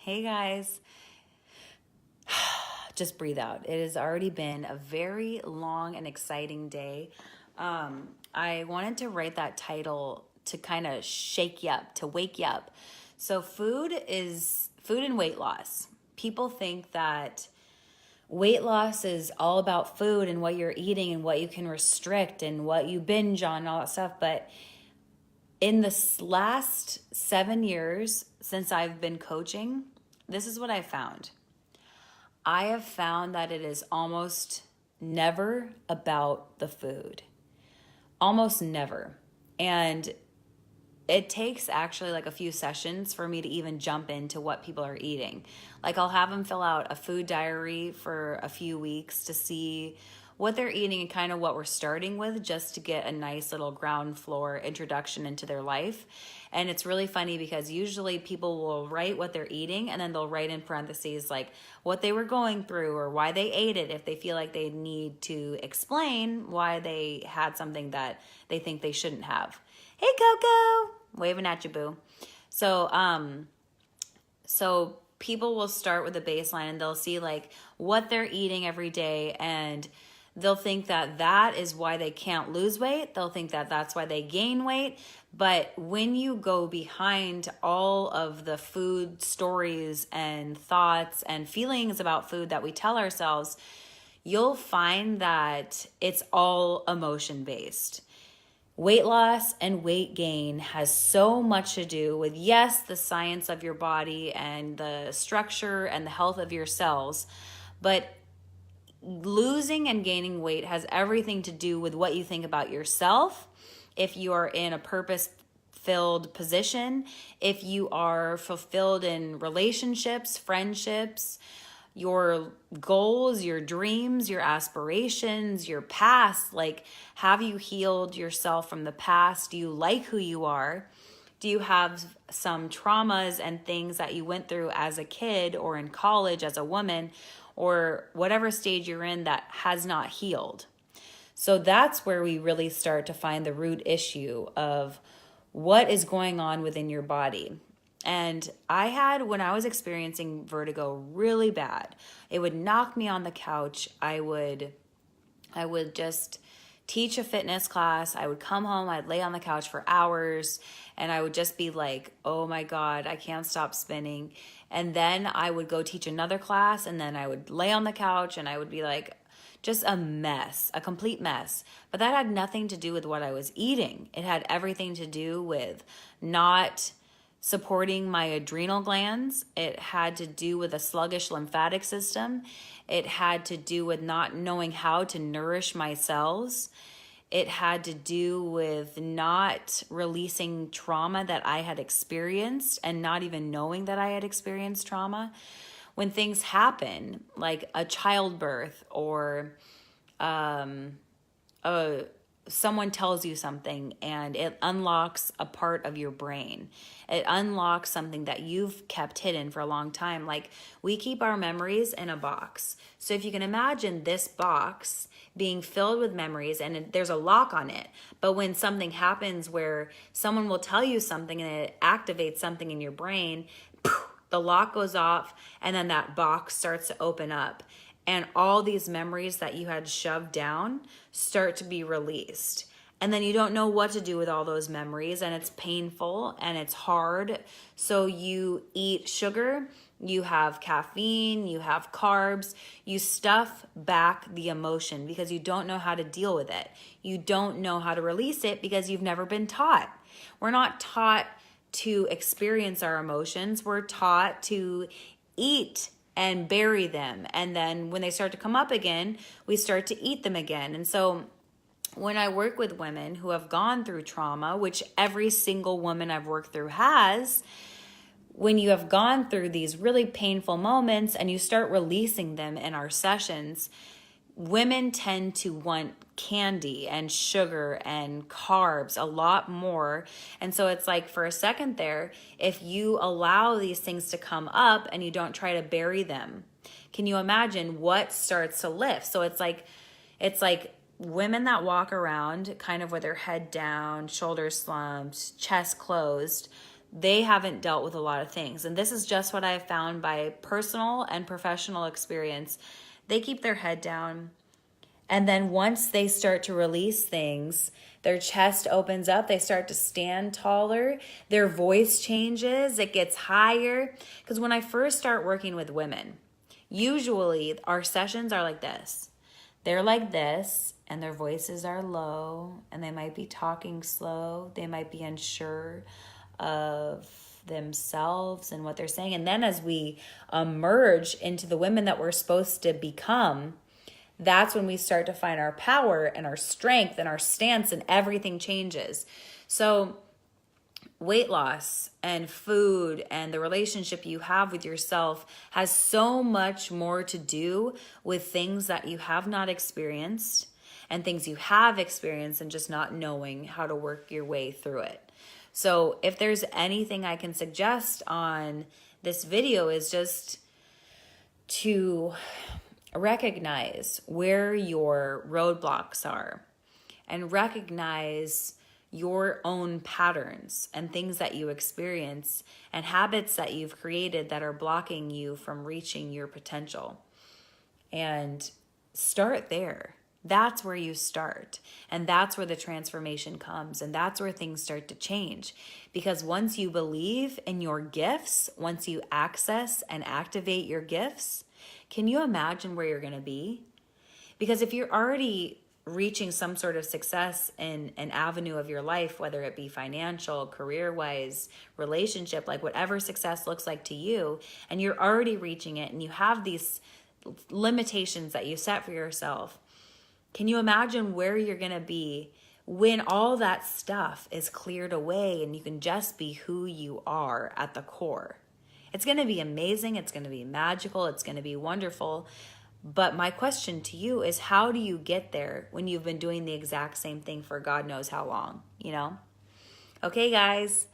Hey guys, just breathe out. It has already been a very long and exciting day. I wanted to write that title to kind of shake you up, to wake you up. So, food and weight loss. People think that weight loss is all about food and what you're eating and what you can restrict and what you binge on and all that stuff. But in this last 7 years since I've been coaching, this is what I found. I have found that it is almost never about the food. Almost never. And it takes actually like a few sessions for me to even jump into what people are eating. Like I'll have them fill out a food diary for a few weeks to see what they're eating and kind of what we're starting with, just to get a nice little ground floor introduction into their life. And it's really funny because usually people will write what they're eating and then they'll write in parentheses like what they were going through or why they ate it, if they feel like they need to explain why they had something that they think they shouldn't have. Hey Coco, waving at you, boo. So people will start with a baseline and they'll see like what they're eating every day, and they'll think that that is why they can't lose weight. They'll think that that's why they gain weight. But when you go behind all of the food stories and thoughts and feelings about food that we tell ourselves, you'll find that it's all emotion based. Weight loss and weight gain has so much to do with, yes, the science of your body and the structure and the health of your cells, but losing and gaining weight has everything to do with what you think about yourself. If you are in a purpose-filled position, if you are fulfilled in relationships, friendships, your goals, your dreams, your aspirations, your past, like have you healed yourself from the past? Do you like who you are? Do you have some traumas and things that you went through as a kid or in college as a woman or whatever stage you're in that has not healed? So that's where we really start to find the root issue of what is going on within your body. And I had, when I was experiencing vertigo really bad, it would knock me on the couch. I would just teach a fitness class. I would come home, I'd lay on the couch for hours, and I would just be like, oh my God, I can't stop spinning. And then I would go teach another class, and then I would lay on the couch and I would be like, just a mess, a complete mess. But that had nothing to do with what I was eating. It had everything to do with not supporting my adrenal glands. It had to do with a sluggish lymphatic system. It had to do with not knowing how to nourish my cells. It had to do with not releasing trauma that I had experienced and not even knowing that I had experienced trauma. When things happen, like a childbirth or someone tells you something and it unlocks a part of your brain. It unlocks something that you've kept hidden for a long time. Like we keep our memories in a box. So if you can imagine this box being filled with memories and there's a lock on it, but when something happens where someone will tell you something and it activates something in your brain, the lock goes off and then that box starts to open up. And all these memories that you had shoved down start to be released. And then you don't know what to do with all those memories, and it's painful and it's hard. So you eat sugar, you have caffeine, you have carbs, you stuff back the emotion because you don't know how to deal with it. You don't know how to release it because you've never been taught. We're not taught to experience our emotions. We're taught to eat and bury them. And then when they start to come up again, we start to eat them again. And so when I work with women who have gone through trauma, which every single woman I've worked through has, when you have gone through these really painful moments and you start releasing them in our sessions, women tend to want candy and sugar and carbs a lot more. And so it's like for a second there, if you allow these things to come up and you don't try to bury them, can you imagine what starts to lift? So it's like women that walk around kind of with their head down, shoulders slumped, chest closed, they haven't dealt with a lot of things. And this is just what I've found by personal and professional experience. They keep their head down. And then once they start to release things, their chest opens up, they start to stand taller, their voice changes, it gets higher. Because when I first start working with women, usually our sessions are like this. They're like this, and their voices are low, and they might be talking slow. They might be unsure of themselves and what they're saying. And then as we emerge into the women that we're supposed to become, that's when we start to find our power and our strength and our stance, and everything changes. So weight loss and food and the relationship you have with yourself has so much more to do with things that you have not experienced and things you have experienced and just not knowing how to work your way through it. So if there's anything I can suggest on this video is just to recognize where your roadblocks are and recognize your own patterns and things that you experience and habits that you've created that are blocking you from reaching your potential. And start there. That's where you start. And that's where the transformation comes. And that's where things start to change. Because once you believe in your gifts, once you access and activate your gifts, can you imagine where you're going to be? Because if you're already reaching some sort of success in an avenue of your life, whether it be financial, career-wise, relationship, like whatever success looks like to you, and you're already reaching it and you have these limitations that you set for yourself, can you imagine where you're going to be when all that stuff is cleared away and you can just be who you are at the core? It's going to be amazing. It's going to be magical. It's going to be wonderful. But my question to you is, how do you get there when you've been doing the exact same thing for God knows how long, you know? Okay, guys.